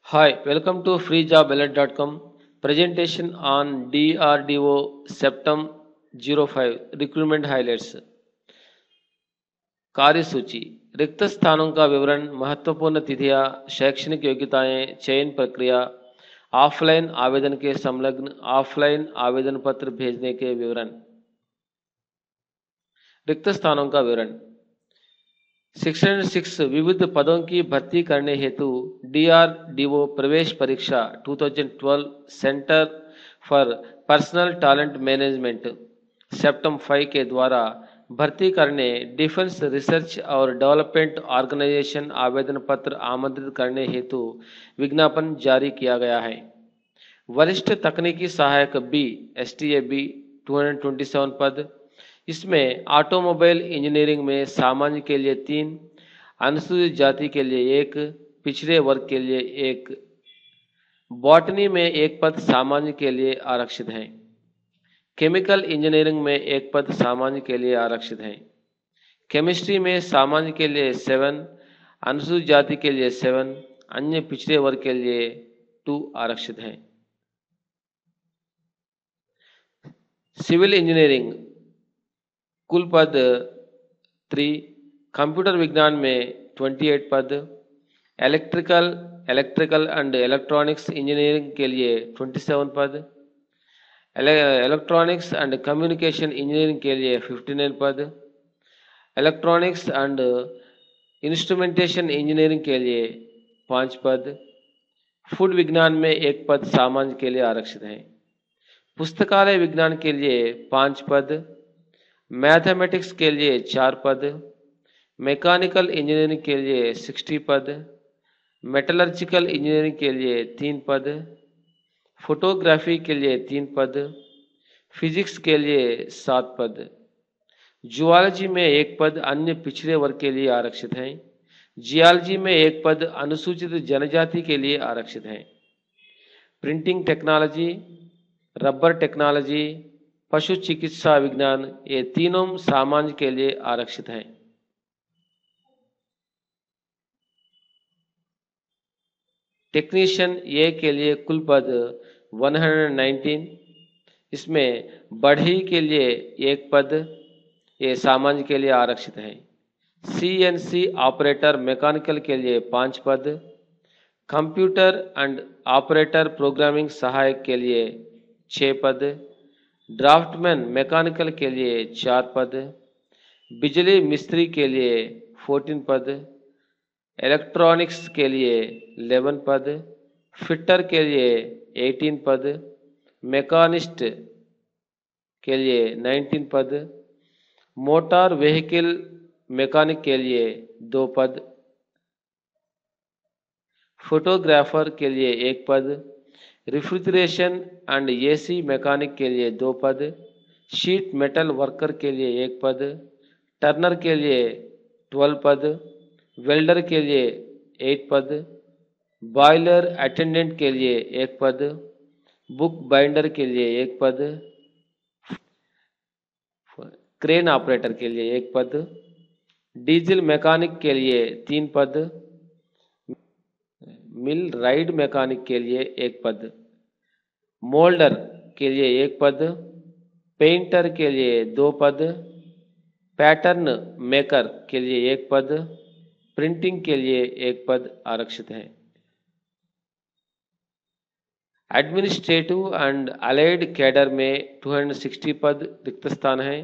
Hi, welcome to freejobalert.com presentation on DRDO Septem 05 recruitment highlights. कार्यसूची रिक्त स्थानों का विवरण, महत्वपूर्ण तिथियां, शैक्षणिक योग्यताएं, चयन प्रक्रिया, ऑफलाइन आवेदन के संलग्न, ऑफलाइन आवेदन पत्र भेजने के विवरण। रिक्त स्थानों का विवरण 606 विविध पदों की भर्ती करने हेतु DRDO प्रवेश परीक्षा 2012 centre for personal talent management septum 5 के द्वारा भर्ती करने डिफेंस रिसर्च और डेवलपमेंट ऑर्गेनाइजेशन आवेदन पत्र आमंत्रित करने हेतु विज्ञापन जारी किया गया है। वरिष्ठ तकनीकी सहायक बी STAB 227 पद। इसमें ऑटोमोबाइल इंजीनियरिंग में सामान्य के लिए 3, अनुसूचित जाति के लिए 1, पिछड़े वर्ग के लिए 1। बॉटनी में 1 पद सामान्य के लिए आरक्षित हैं। केमिकल इंजीनियरिंग में 1 पद सामान्य के लिए आरक्षित हैं। केमिस्ट्री में सामान्य के लिए 7, अनुसूचित जाति के लिए 7, अन्य पिछड़े वर्ग के लिए 2 आरक्षित हैं। सिविल इंजीनियरिंग कुल पद 3, कंप्यूटर विज्ञान में 28 पद, इलेक्ट्रिकल एंड इलेक्ट्रॉनिक्स इंजीनियरिंग के लिए 27 पद, इलेक्ट्रॉनिक्स एंड कम्युनिकेशन इंजीनियरिंग के लिए 59 पद, इलेक्ट्रॉनिक्स एंड इंस्ट्रूमेंटेशन इंजीनियरिंग के लिए 5 पद, फूड विज्ञान में 1 पद सामान्य के लिए आरक्षित हैं। पुस्तकालय विज्ञान के लिए 5 पद, मैथमेटिक्स के लिए 4 पद, मैकेनिकल इंजीनियरिंग के लिए 60 पद, मेटलर्जिकल इंजीनियरिंग के लिए 3 पद, फोटोग्राफी के लिए 3 पद, फिजिक्स के लिए 7 पद, जूलॉजी में 1 पद अन्य पिछड़े वर्ग के लिए आरक्षित हैं। जियोलॉजी में 1 पद अनुसूचित जनजाति के लिए आरक्षित हैं। प्रिंटिंग टेक्नोलॉजी, रबर टेक्नोलॉजी, पशु चिकित्सा विज्ञान ये तीनों सामान्य के लिए आरक्षित हैं। टेक्नीशियन ए के लिए कुल पद 119, इसमें बढ़ई के लिए 1 पद ये सामान्य के लिए आरक्षित हैं। CNC ऑपरेटर मैकेनिकल के लिए 5 पद, कंप्यूटर एंड ऑपरेटर प्रोग्रामिंग सहायक के लिए 6 पद, ड्राफ्टमैन मैकेनिकल के लिए 4 पद, बिजली मिस्त्री के लिए 14 पद, इलेक्ट्रॉनिक्स के लिए 11 पद, फिटर के लिए 18 पद, मैकेनिस्ट के लिए 19 पद, मोटर व्हीकल मैकेनिक के लिए 2 पद, फोटोग्राफर के लिए 1 पद, रेफ्रिजरेशन एंड AC मैकेनिक के लिए 2 पद, शीट मेटल वर्कर के लिए 1 पद, टर्नर के लिए 12 पद, वेल्डर के लिए 8 पद, बॉयलर अटेंडेंट के लिए 1 पद, बुक बाइंडर के लिए 1 पद, क्रेन ऑपरेटर के लिए 1 पद, डीजल मैकेनिक के लिए 3 पद, मिल राइड मैकेनिक के लिए 1 पद, मोल्डर के लिए 1 पद, पेंटर के लिए 2 पद, पैटर्न मेकर के लिए 1 पद, प्रिंटिंग के लिए 1 पद आरक्षित है। एडमिनिस्ट्रेटिव एंड अलाइड कैडर में 260 पद रिक्त स्थान हैं।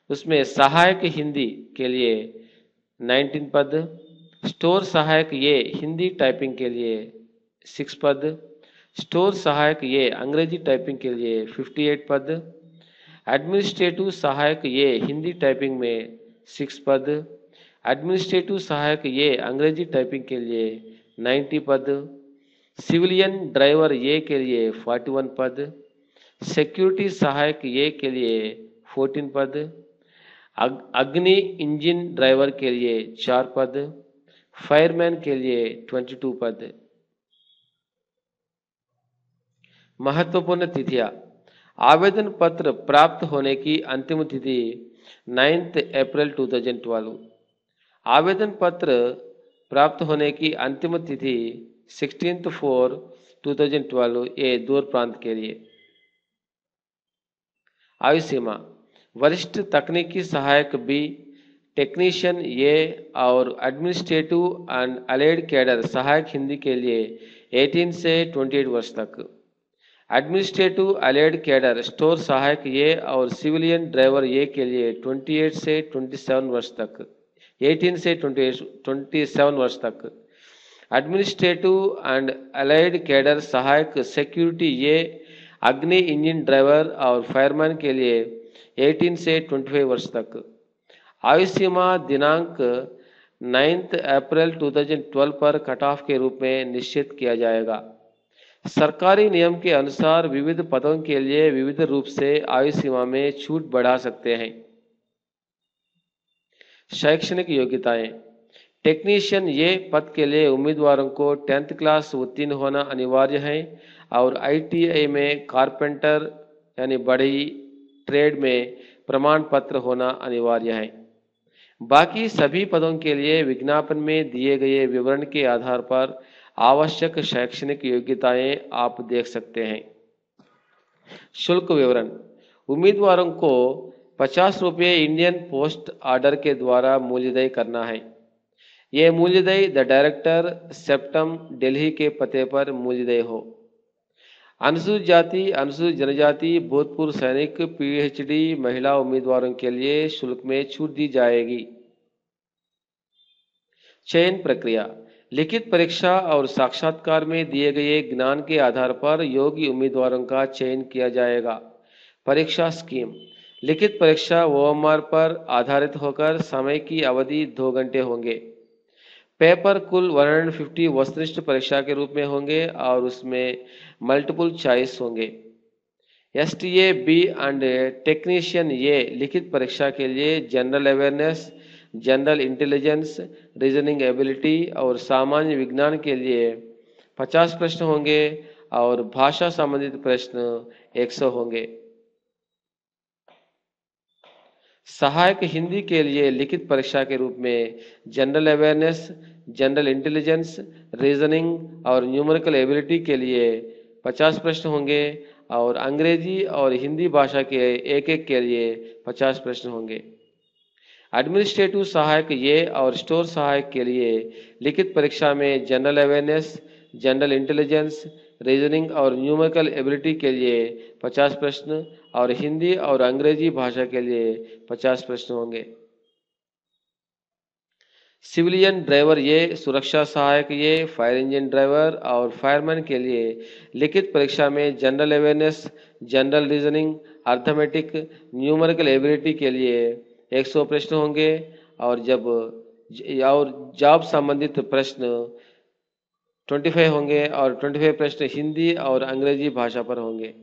उसमें सहायक हिंदी के लिए 19 पद, स्टोर सहायक ये हिंदी टाइपिंग के लिए 6 पद, स्टोर सहायक ये अंग्रेजी टाइपिंग के लिए 58 पद, एडमिनिस्ट्रेटिव सहायक ये हिंदी टाइपिंग में 6 पद, एडमिनिस्ट्रेटिव सहायक ये अंग्रेजी टाइपिंग के लिए 90 पद, सिविलियन ड्राइवर ये के लिए 41 पद, सिक्योरिटी सहायक ये के लिए 14 पद, अग्नि इंजन ड्राइवर के लिए 4 पद, फायरमैन के लिए 22 पद। महत्वपूर्ण तिथियां। आवेदन पत्र प्राप्त होने की अंतिम तिथि 9 अप्रैल 2012। आवेदन पत्र प्राप्त होने की अंतिम तिथि 16/4/2012 ए दूर प्रांत के लिए। आयु सीमा वरिष्ठ तकनीकी सहायक बी, टेक्नीशियन ए और एडमिनिस्ट्रेटिव एंड अलाइड कैडर सहायक हिंदी के लिए 18 से 28 वर्ष तक। एडमिनिस्ट्रेटिव अलाइड कैडर स्टोर सहायक ए और सिविलियन ड्राइवर ए के लिए 28 से 27 वर्ष तक। 18 से 27 वर्ष तक। एडमिनिस्ट्रेटिव एंड अलाइड कैडर सहायक सिक्योरिटी ए, अग्नि इंजन ड्राइवर और फायरमैन के लिए 18 से 25 वर्ष तक। आयु सीमा दिनांक 9 अप्रैल 2012 पर कट ऑफ के रूप में निश्चित किया जाएगा। सरकारी नियम के अनुसार विविध पदों के लिए विविध रूप से आयु सीमा में छूट बढ़ा सकते हैं। शैक्षणिक योग्यताएं टेक्नीशियन ये पद के लिए उम्मीदवारों को 10th क्लास उत्तीर्ण होना अनिवार्य है और ITI में कारपेंटर यानी बढ़ई ट्रेड में प्रमाण पत्र होना अनिवार्य है। बाकी सभी पदों के लिए विज्ञापन में दिए गए विवरण के आधार पर आवश्यक शैक्षणिक योग्यताएं आप देख सकते हैं। शुल्क विवरण उम्मीदवारों को 50 रुपये इंडियन पोस्ट ऑर्डर के द्वारा मूल्यदेय करना है। यह मूल्यदेय द डायरेक्टर सेप्टम दिल्ली के पते पर मूल्यदेय हो। अनुसूचित जाति अनुसूचित जनजाति भूतपूर्व सैनिक PhD महिला उम्मीदवारों के लिए शुल्क में छूट दी जाएगी। चयन प्रक्रिया लिखित परीक्षा और साक्षात्कार में दिए गए ज्ञान के आधार पर योग्य उम्मीदवारों का चयन किया जाएगा। परीक्षा स्कीम लिखित परीक्षा OMR पर आधारित होकर समय की अवधि 2 घंटे होंगे। पेपर कुल 150 वस्तुनिष्ठ परीक्षा के रूप में होंगे और उसमें मल्टीपल चॉइस होंगे। STA B एंड टेक्नीशियन ये लिखित परीक्षा के लिए general awareness, general intelligence, reasoning ability और सामान्य विज्ञान के लिए 50 प्रश्न होंगे और भाषा संबंधित प्रश्न 100 होंगे। सहायक हिंदी के लिए लिखित परीक्षा के रूप में general awareness, general intelligence, reasoning और न्यूमेरिकल एबिलिटी के लिए 50 प्रश्न होंगे और अंग्रेजी और हिंदी भाषा के एक एक के लिए 50 प्रश्न होंगे। एडमिनिस्ट्रेटिव सहायक ये और स्टोर सहायक के लिए लिखित परीक्षा में general awareness, general intelligence, reasoning और न्यूमेरिकल एबिलिटी के लिए 50 प्रश्न और हिंदी और अंग्रेजी भाषा के लिए 50 प्रश्न होंगे। सिविलियन ड्राइवर ये, सुरक्षा सहायक ये, फायर इंजन ड्राइवर और फायरमैन के लिए लिखित परीक्षा में general awareness, general reasoning, arithmetic, numerical ability के लिए 100 प्रश्न होंगे और जॉब संबंधित प्रश्न 25 होंगे और 25 प्रश्न हिंदी और अंग्रेजी भाषा पर होंगे।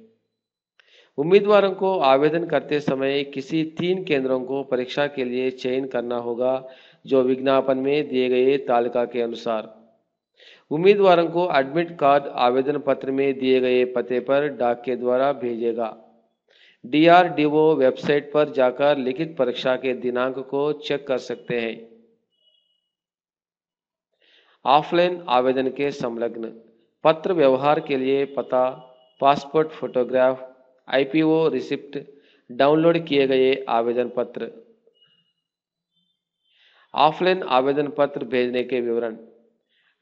उम्मीदवारों को आवेदन करते समय किसी 3 केंद्रों को परीक्षा के लिए चयन करना होगा जो विज्ञापन में दिए गए तालिका के अनुसार। उम्मीदवारों को एडमिट कार्ड आवेदन पत्र में दिए गए पते पर डाक के द्वारा भेजेगा। DRDO वेबसाइट पर जाकर लिखित परीक्षा के दिनांक को चेक कर सकते हैं। ऑफलाइन आवेदन के संलग्न पत्र व्यवहार के लिए पता, passport photograph, IPO receipt, download किए गए आवेदन पत्र। ऑफलाइन आवेदन पत्र भेजने के विवरण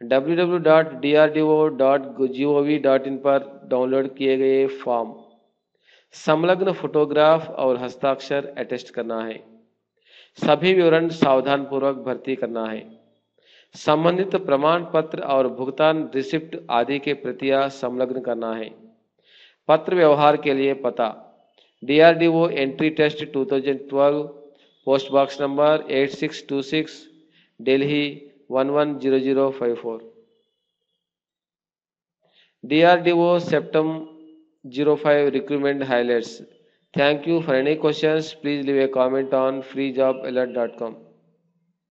www.drdo.gov.in पर डाउनलोड किए गए फॉर्म, संलग्न फोटोग्राफ और हस्ताक्षर अटेस्ट करना है। सभी विवरण सावधानपूर्वक भर्ती करना है। संबंधित प्रमाण पत्र और भुगतान रिसिप्ट आदि के प्रतियां संलग्न करना है। पत्र व्यवहार के लिए पता DRDO entry test 2012, post box number 8626, Delhi 110054। DRDO September 05 recruitment highlights. Thank you. For any questions, please leave a comment on freejobalert.com.